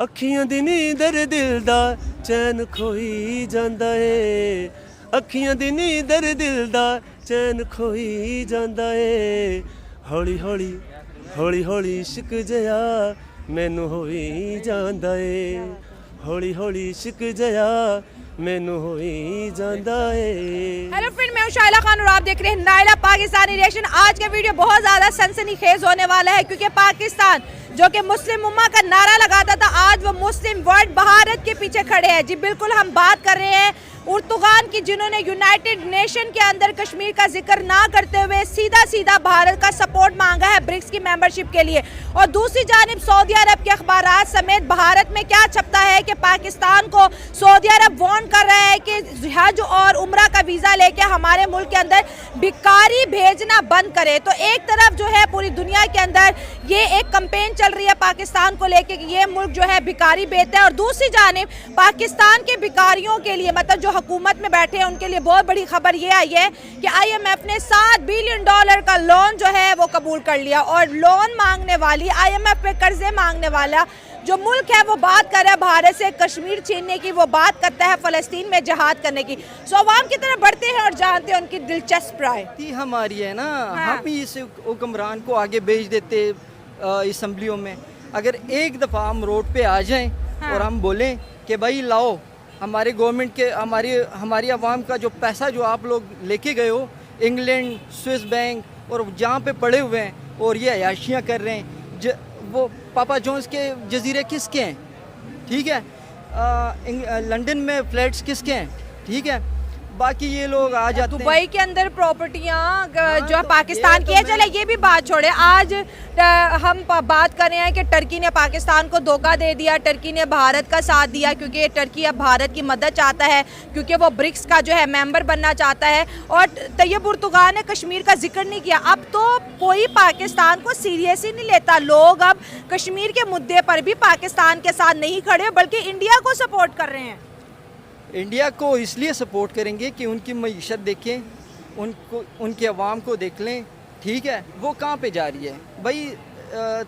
ਅੱਖੀਆਂ ਦੀ ਨੀਂਦਰ ਦਿਲ ਦਾ ਚੈਨ ਖੋਈ ਜਾਂਦਾ ਏ ਅੱਖੀਆਂ ਦੀ ਨੀਂਦਰ ਦਿਲ ਦਾ ਚੈਨ ਖੋਈ ਜਾਂਦਾ ਏ ਹੌਲੀ ਹੌਲੀ ਹੌਲੀ ਹੌਲੀ ਇਸ਼ਕ ਜਿਹਾ ਮੈਨੂੰ ਹੋਈ ਜਾਂਦਾ ਏ ਹੌਲੀ हौली इश्क जया मैनू होई जांदा है। हेलो फ्रेंड, मैं हूं शाइला खान और आप देख रहे हैं नायला पाकिस्तानी रिएक्शन। आज का वीडियो बहुत ज़्यादा सनसनीखेज होने वाला है क्योंकि पाकिस्तान जो कि मुस्लिम उम्मा का नारा लगाता था, आज वो मुस्लिम वर्ल्ड भारत के पीछे खड़े हैं। जी बिल्कुल, हम बात कर रहे हैं उर्तुगान की, जिन्होंने यूनाइटेड नेशन के अंदर कश्मीर का जिक्र ना करते हुए सीधा सीधा भारत का सपोर्ट मांगा है ब्रिक्स की मेंबरशिप के लिए। और दूसरी जानिब सऊदी अरब के अखबारात समेत भारत में क्या छपता है कि पाकिस्तान को सऊदी अरब वार्न कर रहा है कि हज और उम्रा का वीज़ा लेके हमारे मुल्क के अंदर भिखारी भेजना बंद करे। तो एक तरफ जो है पूरी दुनिया के अंदर ये एक कंपेन चल रही है पाकिस्तान को लेके कि ये मुल्क जो है भिखारी भेजता है, और दूसरी जानिब पाकिस्तान के भिखारियों के लिए, मतलब जो हुकूमत में बैठे हैं उनके लिए बहुत बड़ी खबर ये आई है कि IMF ने $7 बिलियन का लोन जो है वो कबूल कर लिया। और लोन मांगने वाली, IMF पे कर्जे मांगने वाला जो मुल्क है वो बात कर रहा है भारत से कश्मीर छीनने की, वो बात करता है फ़लस्तीन में जहाद करने की। सो अवाम की तरफ बढ़ते हैं और जानते हैं उनकी दिलचस्प राय। हमारी है ना, हाँ। हम ही इस हुक्मरान को आगे भेज देते असम्बलियों में। अगर एक दफ़ा हम रोड पे आ जाएं हाँ। और हम बोलें कि भाई लाओ हमारे गवर्नमेंट के हमारी आवाम का जो पैसा जो आप लोग लेके गए हो इंग्लैंड, स्विस बैंक और जहाँ पे पड़े हुए हैं और ये अयाशियाँ कर रहे हैं, वो पापा जॉन्स के जजीरे किसके हैं, ठीक है, लंदन में फ्लैट्स किसके हैं, ठीक है, बाकी ये लोग आ जाते हैं। दुबई के अंदर प्रॉपर्टियां जो तो पाकिस्तान की है, चले ये भी बात छोड़े। आज हम बात कर रहे हैं कि टर्की ने पाकिस्तान को धोखा दे दिया, टर्की ने भारत का साथ दिया क्योंकि टर्की अब भारत की मदद चाहता है क्योंकि वो ब्रिक्स का जो है मेंबर बनना चाहता है। और तैयब उर्तुगान ने कश्मीर का जिक्र नहीं किया। अब तो कोई पाकिस्तान को सीरियस ही नहीं लेता। लोग अब कश्मीर के मुद्दे पर भी पाकिस्तान के साथ नहीं खड़े बल्कि इंडिया को सपोर्ट कर रहे हैं। इंडिया को इसलिए सपोर्ट करेंगे कि उनकी मईशत देखें, उनको उनके अवाम को देख लें, ठीक है, वो कहाँ पे जा रही है भाई।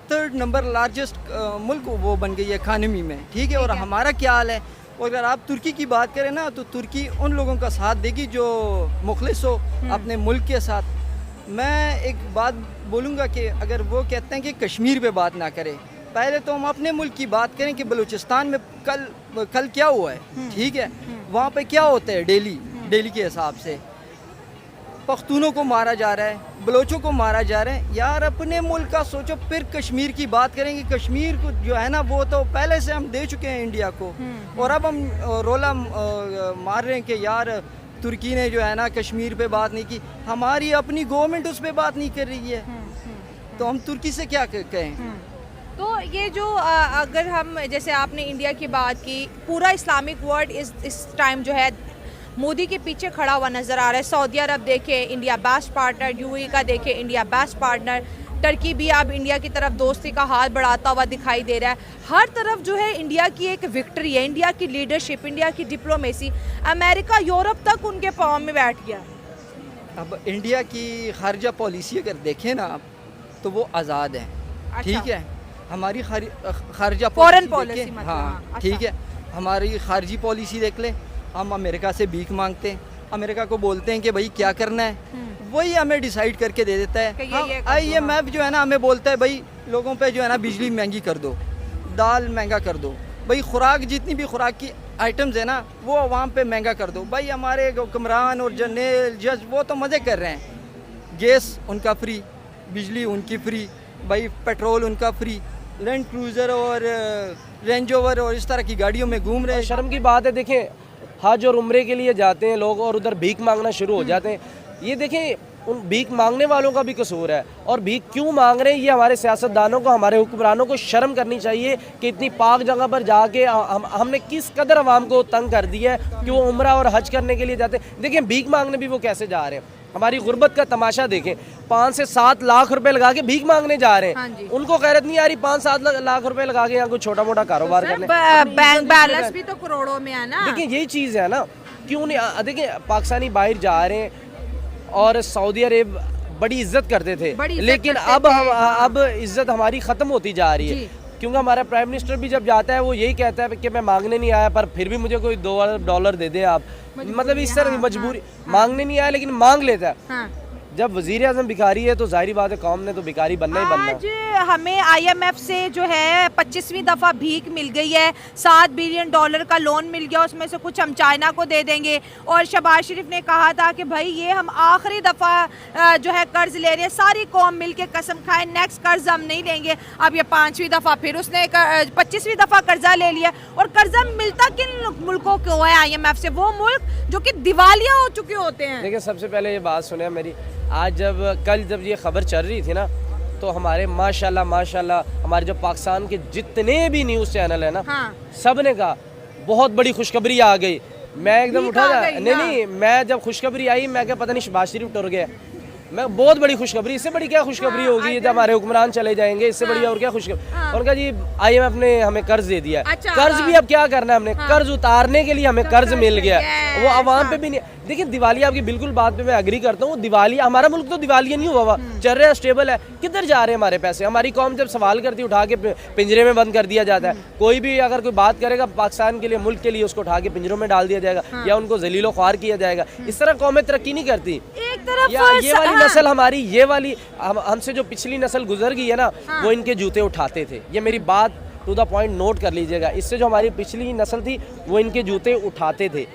3rd नंबर लार्जेस्ट मुल्क वो बन गई है इकानमी में, ठीक है, और हमारा क्या हाल है। और अगर आप तुर्की की बात करें ना, तो तुर्की उन लोगों का साथ देगी जो मुखलिस हो अपने मुल्क के साथ। मैं एक बात बोलूँगा कि अगर वो कहते हैं कि कश्मीर पे बात ना करें, पहले तो हम अपने मुल्क की बात करें कि बलूचिस्तान में कल क्या हुआ है, ठीक है, वहाँ पे क्या होता है डेली के हिसाब से पख्तूनों को मारा जा रहा है, बलोचों को मारा जा रहा है। यार अपने मुल्क का सोचो, फिर कश्मीर की बात करेंगे। कश्मीर को जो है ना वो तो पहले से हम दे चुके हैं इंडिया को, और अब हम रोला मार रहे हैं कि यार तुर्की ने जो है ना कश्मीर पे बात नहीं की। हमारी अपनी गवर्नमेंट उस पर बात नहीं कर रही है, तो हम तुर्की से क्या कहें। तो ये जो अगर हम, जैसे आपने इंडिया की बात की, पूरा इस्लामिक वर्ल्ड इस टाइम जो है मोदी के पीछे खड़ा हुआ नज़र आ रहा है। सऊदी अरब देखे इंडिया बेस्ट पार्टनर, UAE का देखे इंडिया बेस्ट पार्टनर, टर्की भी अब इंडिया की तरफ दोस्ती का हाथ बढ़ाता हुआ दिखाई दे रहा है। हर तरफ जो है इंडिया की एक विक्ट्री है, इंडिया की लीडरशिप, इंडिया की डिप्लोमेसी। अमेरिका, यूरोप तक उनके पाँव में बैठ गया। अब इंडिया की खारजा पॉलिसी अगर देखें ना आप, तो वो आज़ाद है, ठीक है। हमारी खारजा फॉरेन पॉलिसी, हाँ अच्छा। ठीक है, हमारी खारजी पॉलिसी देख ले। हम अमेरिका से भीख मांगते हैं, अमेरिका को बोलते हैं कि भाई क्या करना है, वही हमें डिसाइड करके दे देता है। IMF जो है ना हमें बोलता है भाई लोगों पे जो है ना बिजली महंगी कर दो, दाल महंगा कर दो, भाई खुराक जितनी भी खुराक की आइटम्स है ना वो आवाम पे महंगा कर दो। भाई हमारे हुक्मरान और जनरल जज वो तो मज़े कर रहे हैं, गैस उनका फ्री, बिजली उनकी फ्री, भाई पेट्रोल उनका फ्री, लैंड क्रूज़र और रेंज ओवर और इस तरह की गाड़ियों में घूम रहे हैं। शर्म की बात है, देखें हज और उम्रे के लिए जाते हैं लोग और उधर भीख मांगना शुरू हो जाते हैं। ये देखें उन भीख मांगने वालों का भी कसूर है, और भीख क्यों मांग रहे हैं ये हमारे सियासतदानों को, हमारे हुक्मरानों को शर्म करनी चाहिए कि इतनी पाक जगह पर जाके हमने किस कदर आवाम को तंग कर दिया है कि वो उम्रा और हज करने के लिए जाते हैं। देखें भीख मांगने भी वो कैसे जा रहे हैं, हमारी गुर्बत का तमाशा देखें। 5 से 7 लाख रुपए लगा के भीख मांगने जा रहे हैं। हाँ, उनको गैरत नहीं आ रही 5-7 लाख रुपए लगा के यहाँ कोई छोटा मोटा कारोबार करने। बैंक बैलेंस भी तो करोड़ों में है ना। देखिए यही चीज़ है ना, क्यों नहीं। देखिए पाकिस्तानी बाहर जा रहे हैं और सऊदी अरब बड़ी इज्जत करते थे, लेकिन अब इज्जत हमारी ख़त्म होती जा रही है। क्योंकि हमारा प्राइम मिनिस्टर भी जब जाता है वो यही कहता है कि मैं मांगने नहीं आया, पर फिर भी मुझे कोई $2 दे दें आप, मतलब इस तरह की मजबूरी, मांगने नहीं आया लेकिन मांग लेता है। जब वजीर आजम भिखारी है तो जाहिर बात है कौम ने तो भिखारी बनना ही बनना। आज हमें IMF से जो है 25वीं दफ़ा भीख मिल गई है, $7 बिलियन का लोन मिल गया, उसमें से कुछ हम चाइना को दे देंगे। और शहबाज शरीफ ने कहा था कि भाई ये हम आखिरी दफ़ा जो है कर्ज ले रहे हैं, सारी कौम मिल के कसम खाए नेक्स्ट कर्ज हम नहीं लेंगे। अब ये 5वीं दफ़ा फिर उसने 25वीं दफ़ा कर्जा ले लिया। और कर्जा मिलता किन मुल्कों को है IMF से? वो मुल्क जो कि दिवालिया हो चुके होते हैं। देखिए सबसे पहले ये बात सुने मेरी, आज कल जब ये खबर चल रही थी ना तो हमारे माशाल्लाह हमारे जो पाकिस्तान के जितने भी न्यूज़ चैनल है ना, सब ने कहा बहुत बड़ी खुशखबरी आ गई। मैं एकदम उठा था, नहीं मैं जब खुशखबरी आई मैं क्या पता नहीं शहबाज शरीफ टुर गया, मैं बहुत बड़ी खुशखबरी, इससे बड़ी क्या खुशखबरी होगी जब हमारे हुक्मरान चले जाएंगे, इससे बड़ी और क्या खुशखबरी। उनका जी IMF ने हमें कर्ज दे दिया है, कर्ज भी अब क्या करना है हमने, कर्ज उतारने के लिए हमें कर्ज मिल गया, वो आवाम पे भी नहीं। देखिए दिवालिया आपकी बिल्कुल बात पे मैं एग्री करता हूँ, दिवालिया हमारा मुल्क तो दिवालिया नहीं हुआ, चल रहा है, स्टेबल है। किधर जा रहे हैं हमारे पैसे? हमारी कौम जब सवाल करती है उठा के पिंजरे में बंद कर दिया जाता है। कोई भी अगर कोई बात करेगा पाकिस्तान के लिए, मुल्क के लिए, उसको उठा के पिंजरों में डाल दिया जाएगा या उनको जलीलो ख्वार किया जाएगा। इस तरह कौमें तरक्की नहीं करती। एक तरफ या ये वाली नस्ल हमारी, ये वाली हमसे जो पिछली नस्ल गुजर गई है ना, वो इनके जूते उठाते थे। ये मेरी बात टू द पॉइंट नोट कर लीजिएगा। इससे जो हमारी पिछली नस्ल थी वो इनके जूते उठाते थे,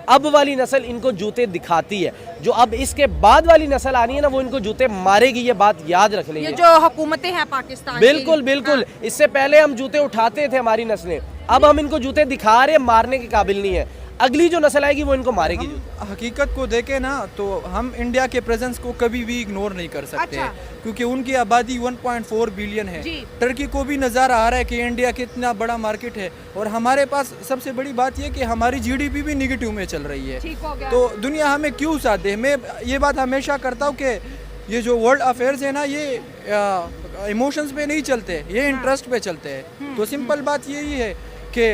अब वाली नस्ल इनको जूते दिखाती है। जो अब इसके बाद वाली नस्ल आनी है ना, वो इनको जूते मारेगी, ये बात याद रख लीजिए। ये जो हुकूमतें हैं पाकिस्तान बिल्कुल बिल्कुल, इससे पहले हम जूते उठाते थे हमारी नस्लें, अब हम इनको जूते दिखा रहे, मारने के काबिल नहीं है। अगली जो नस्ल आएगी वो इनको मारेगी। हकीकत को देखें ना तो हम इंडिया के प्रेजेंस को कभी भी इग्नोर नहीं कर सकते। अच्छा। क्योंकि उनकी आबादी 1.4 बिलियन है। टर्की को भी नज़र आ रहा है कि इंडिया कितना बड़ा मार्केट है, और हमारे पास सबसे बड़ी बात यह कि हमारी GDP भी निगेटिव में चल रही है। तो दुनिया हमें क्यों साथ दे? मैं ये बात हमेशा करता हूँ कि ये जो वर्ल्ड अफेयर्स है ना, ये इमोशंस पे नहीं चलते, ये इंटरेस्ट पे चलते हैं। तो सिंपल बात यही है कि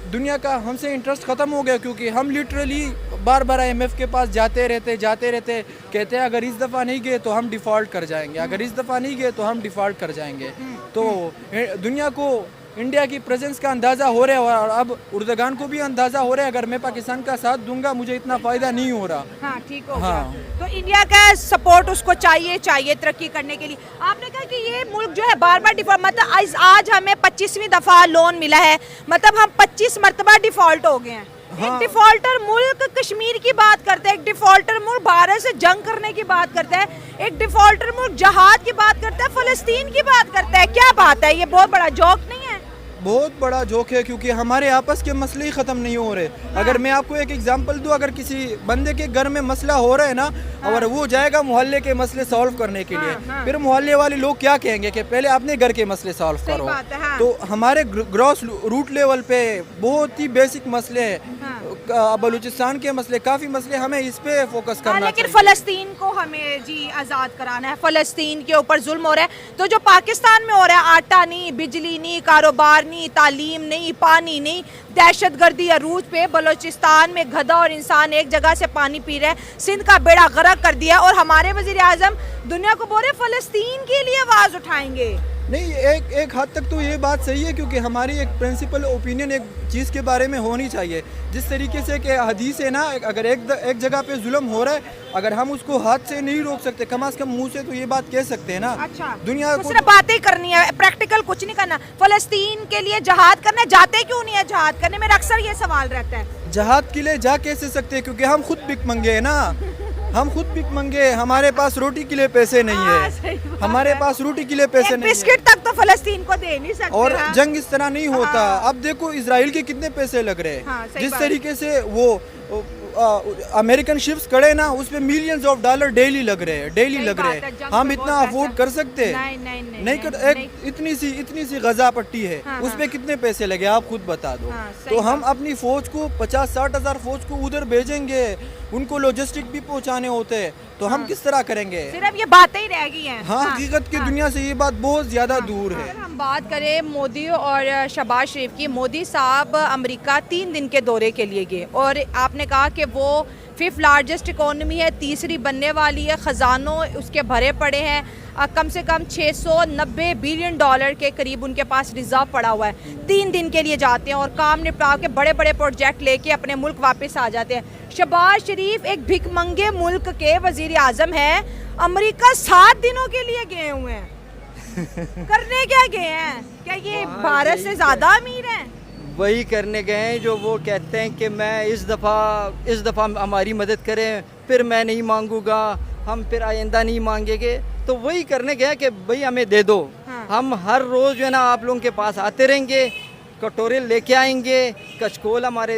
दुनिया का हमसे इंटरेस्ट ख़त्म हो गया, क्योंकि हम लिटरली बार बार IMF के पास जाते रहते कहते हैं अगर इस दफ़ा नहीं गए तो हम डिफ़ॉल्ट कर जाएंगे, अगर इस दफ़ा नहीं गए तो हम डिफ़ॉल्ट कर जाएंगे। तो दुनिया को इंडिया की प्रेजेंस का अंदाज़ा हो रहा है, और अब उर्दगान को भी अंदाज़ा हो रहा है अगर मैं पाकिस्तान का साथ दूंगा मुझे इतना फ़ायदा नहीं हो रहा। हाँ, ठीक हो गया। तो इंडिया का सपोर्ट उसको चाहिए तरक्की करने के लिए। आपने कहा कि ये मुल्क जो है बार बार डिफॉल्ट, मतलब आज हमें 25वीं दफ़ा लोन मिला है, मतलब हम 25 मरतबा डिफॉल्ट हो गए हैं। एक डिफॉल्टर मुल्क कश्मीर की बात करते हैं, एक डिफॉल्टर मुल्क भारत से जंग करने की बात करता है, एक डिफॉल्टर मुल्क जहाद की बात करता है, फलस्तीन की बात करता है। क्या बात है? ये बहुत बड़ा जोक नहीं है? बहुत बड़ा जोक है, क्योंकि हमारे आपस के मसले ही ख़त्म नहीं हो रहे। अगर मैं आपको एक एग्जांपल दूं, अगर किसी बंदे के घर में मसला हो रहा है ना, और वो जाएगा मोहल्ले के मसले सॉल्व करने के लिए, फिर मोहल्ले वाले लोग क्या कहेंगे कि पहले अपने घर के मसले सॉल्व करो। तो हमारे ग्रॉस रूट लेवल पे बहुत ही बेसिक मसले हैं, बलूचिस्तान के मसले, काफ़ी मसले, हमें इस पे फोकस करना चाहिए। लेकिन फ़लस्तीन को हमें जी आज़ाद कराना है, फ़लस्तीन के ऊपर जुल्म हो रहा है। तो जो पाकिस्तान में हो रहा है, आटा नहीं, बिजली नहीं, कारोबार नहीं, तालीम नहीं, पानी नहीं, दहशतगर्दी अरूज पे, बलूचिस्तान में गधा और इंसान एक जगह से पानी पी रहे हैं, सिंध का बेड़ा गर्क कर दिया, और हमारे वज़ीर आज़म दुनिया को बोल रहे फ़लस्तीन के लिए आवाज़ उठाएंगे। नहीं, एक हद तक तो ये बात सही है, क्योंकि हमारी एक प्रिंसिपल ओपिनियन एक चीज़ के बारे में होनी चाहिए। जिस तरीके से कि हदीस है ना, अगर एक जगह पे जुल्म हो रहा है, अगर हम उसको हाथ से नहीं रोक सकते, कम से कम मुंह से तो ये बात कह सकते हैं ना। अच्छा, दुनिया को सिर्फ बातें करनी है, प्रैक्टिकल कुछ नहीं करना। फलस्तीन के लिए जहाद करना, जाते क्यों नहीं है जहाद करने? मेरा अक्सर ये सवाल रहता है। जहाद के लिए जा कैसे सकते हैं? क्योंकि हम खुद भिख मंगे है ना, हम खुद भिख मंगे, हमारे पास रोटी के लिए पैसे नहीं है, हमारे पास रोटी के लिए पैसे नहीं है, बिस्किट तक तो फलस्तीन को दे नहीं सकते। और जंग इस तरह नहीं होता। अब देखो इजराइल के कितने पैसे लग रहे हैं, जिस तरीके से वो अमेरिकन शिप्स खड़े ना, उस पे $मिलियंस डेली लग रहे हैं, हम इतना अफोर्ड कर सकते हैं? नहीं कर। इतनी सी गजा पट्टी है, उस पे कितने पैसे लगे आप खुद बता दो। तो हम अपनी फौज को 50-60 हज़ार फौज को उधर भेजेंगे, उनको लॉजिस्टिक भी पहुंचाने होते हैं, तो हम किस तरह करेंगे? सिर्फ ये बातें ही रह गई हैं। हाँ, हकीकत की दुनिया से ये बात बहुत ज्यादा दूर है। अगर हम बात करें मोदी और शहबाज शरीफ की, मोदी साहब अमेरिका 3 दिन के दौरे के लिए गए, और आपने कहा कि वो 5th लार्जेस्ट इकोनॉमी है, तीसरी बनने वाली है, ख़जानों उसके भरे पड़े हैं, कम से कम $690 बिलियन के करीब उनके पास रिजर्व पड़ा हुआ है। 3 दिन के लिए जाते हैं और काम निपटा के बड़े बड़े प्रोजेक्ट लेके अपने मुल्क वापस आ जाते हैं। शहबाज शरीफ एक भिखमंगे मुल्क के वजीर आजम है, अमेरिका 7 दिनों के लिए गए हुए हैं। करने क्या गए हैं? क्या ये भारत से ज़्यादा अमीर हैं? वही करने गए हैं जो वो कहते हैं कि मैं इस दफ़ा हमारी मदद करें, फिर मैं नहीं मांगूंगा, हम फिर आइंदा नहीं मांगेंगे। तो वही करने गए कि भाई हमें दे दो। हाँ। हम हर रोज़ जो है ना आप लोगों के पास आते रहेंगे, कटोरे लेके आएंगे, कचकोल हमारे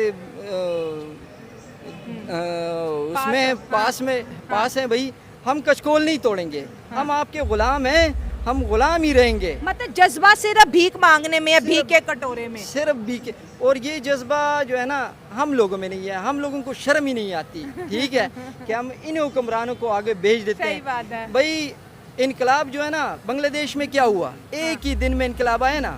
उसमें पास है भाई, हम कचकोल नहीं तोड़ेंगे। हम आपके गुलाम हैं, हम गुलाम ही रहेंगे। मतलब जज्बा सिर्फ भीख मांगने में, भीख के कटोरे में, सिर्फ भीख। और ये जज्बा जो है ना हम लोगों में नहीं है, हम लोगों को शर्म ही नहीं आती, ठीक है, कि हम इन हुक्मरानों को आगे भेज देते सही हैं। बात है। भाई इनकलाब जो है ना बांग्लादेश में क्या हुआ, एक ही दिन में इनकलाब आया ना।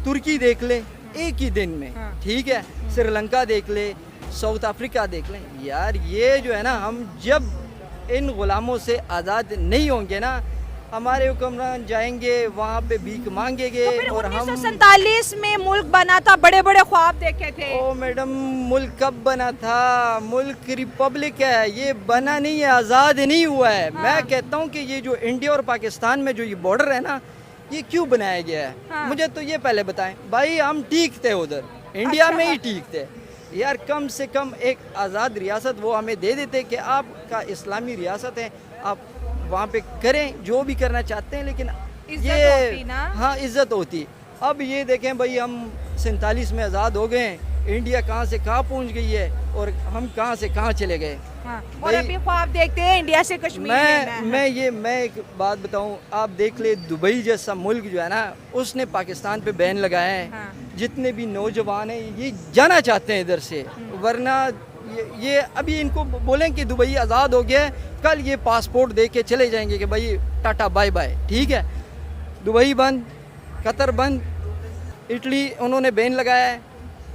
तुर्की देख ले, एक ही दिन में, ठीक है, श्रीलंका देख ले, साउथ अफ्रीका देख ले। यार ये जो है ना, हम जब इन गुलामों से आज़ाद नहीं होंगे ना, हमारे हुक्मरान जाएंगे वहाँ पे भीख मांगेंगे। तो फिर और हम 1947 में मुल्क बना था, बड़े बड़े ख्वाब देखे थे। ओ मैडम, मुल्क कब बना था? मुल्क रिपब्लिक है, ये बना नहीं है, आज़ाद नहीं हुआ है। मैं कहता हूँ कि ये जो इंडिया और पाकिस्तान में जो ये बॉर्डर है ना, ये क्यों बनाया गया है? मुझे तो ये पहले बताएं। भाई हम ठीक थे उधर, इंडिया में ही ठीक थे यार। कम से कम एक आज़ाद रियासत वो हमें दे देते कि आपका इस्लामी रियासत है, आप वहाँ पे करें जो भी करना चाहते हैं, लेकिन इज्जत होती ना। हाँ इज्जत होती। अब ये देखें भाई, हम 47 में आज़ाद हो गए हैं, इंडिया कहाँ से कहाँ पहुँच गई है और हम कहाँ से कहाँ चले गए। हाँ। और अभी ख्वाब देखते हैं इंडिया से कश्मीर लेना है। मैं एक बात बताऊं, आप देख ले, दुबई जैसा मुल्क जो है ना, उसने पाकिस्तान पे बैन लगाया है। हाँ। जितने भी नौजवान हैं ये जाना चाहते हैं इधर से, वरना ये अभी इनको बोलें कि दुबई आज़ाद हो गया है, कल ये पासपोर्ट दे के चले जाएंगे कि भाई टाटा बाय बाय, ठीक है। दुबई बंद, कतर बंद, इटली उन्होंने बैन लगाया है,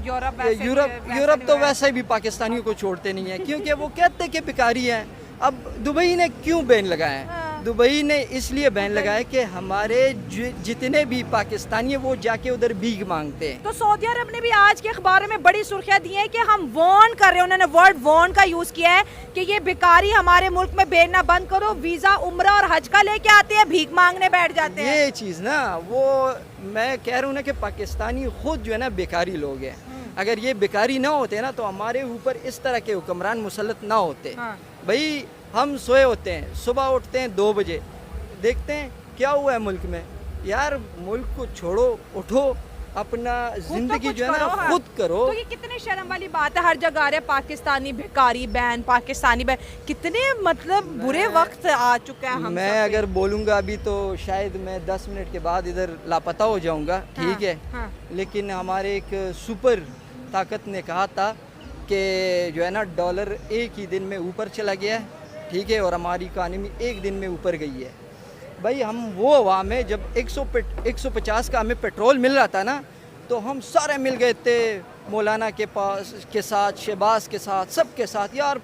यूरोप तो वैसे भी पाकिस्तानियों को छोड़ते नहीं है, क्योंकि वो कहते हैं कि बेकारी है। अब दुबई ने क्यों बैन लगाया है? दुबई ने इसलिए बैन लगाया कि हमारे जितने भी पाकिस्तानी हैं वो जाके उधर भीख मांगते हैं। तो सऊदी अरब ने भी आज के अखबारों में बड़ी सुर्खियां दी हैं कि हम वार्न कर रहे हैं, उन्होंने वर्ड वार्न का यूज किया है कि ये बेकारी हमारे मुल्क में भेजना बंद करो। वीजा, उम्रा और हज का लेके आते हैं, भीख मांगने बैठ जाते हैं। ये चीज़ ना, वो मैं कह रहा हूँ ना कि पाकिस्तानी खुद जो है ना बेकारी लोग हैं। अगर ये बेकारी ना होते ना तो हमारे ऊपर इस तरह के हुक्मरान मुसल्लत ना होते। भाई हम सोए होते हैं, सुबह उठते हैं 2 बजे, देखते हैं क्या हुआ है मुल्क में। यार मुल्क को छोड़ो, उठो, अपना जिंदगी जो है ना खुद करो। तो ये कितने शर्म वाली बात है, हर जगह आ रहे पाकिस्तानी भिखारी बैन, पाकिस्तानी बैन। कितने मतलब बुरे वक्त आ चुका है हम मैं अगर बोलूँगा अभी तो शायद मैं 10 मिनट के बाद इधर लापता हो जाऊँगा, ठीक है। लेकिन हमारे एक सुपर ताकत ने कहा था कि जो है ना डॉलर एक ही दिन में ऊपर चला गया है, ठीक है, और हमारी इकानमी एक दिन में ऊपर गई है। भाई हम वो अवाम है, जब 150 का हमें पेट्रोल मिल रहा था ना, तो हम सारे मिल गए थे मौलाना के पास के साथ, शहबाज के साथ, सब के साथ। यार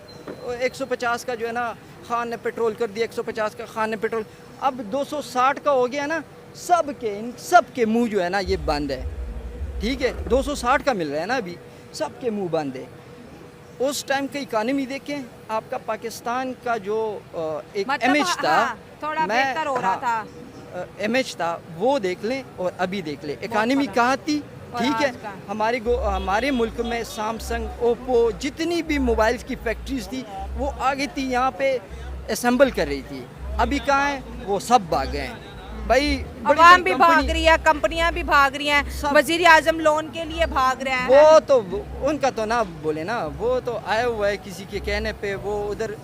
150 का जो है ना खान ने पेट्रोल कर दिया, 150 का खान ने पेट्रोल, अब 260 का हो गया ना। सब के मुँह जो है ना ये बंद है, ठीक है। 260 का मिल रहा है ना अभी, सबके मुँह बंद है। उस टाइम का इकानमी देखें, आपका पाकिस्तान का जो एक मतलब इमेज था, थोड़ा बेहतर हो रहा था, इमेज था, वो देख लें और अभी देख लें इकानमी कहाँ थी, ठीक है। हमारे मुल्क में सैमसंग, ओप्पो, जितनी भी मोबाइल्स की फैक्ट्रीज थी वो आगे थी, यहाँ पे असेंबल कर रही थी। अभी कहाँ है? वो सब भाग गए हैं। भाई अवाम भी भाग रही है, कंपनियां भी भाग रही हैं, वजीर आजम लोन के लिए भाग रहे हैं। वो तो उनका तो ना बोले ना, वो तो आया हुआ है किसी के कहने पे, वो उधर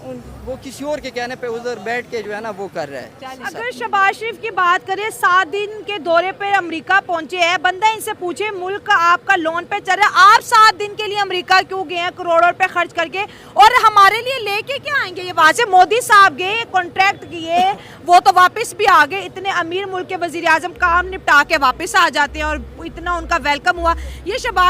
वो किसी और के कहने पे उधर बैठ के जो है ना वो कर रहा है। अगर शहबाज शरीफ की बात करें, 7 दिन के दौरे पे अमेरिका पहुंचे हैं, बंदा इनसे पूछे मुल्क आपका लोन पे चल रहा है, आप 7 दिन के लिए अमेरिका क्यों गए हैं करोड़ों रुपए खर्च करके, और हमारे लिए लेके क्या आएंगे? ये वहाँ से मोदी साहब गए, कॉन्ट्रैक्ट किए, वो तो वापस भी आ गए। इतने अमीर मुल्क के वजीर आजम काम निपटा के वापस आ जाते हैं और इतना उनका वेलकम हुआ। ये शहबाज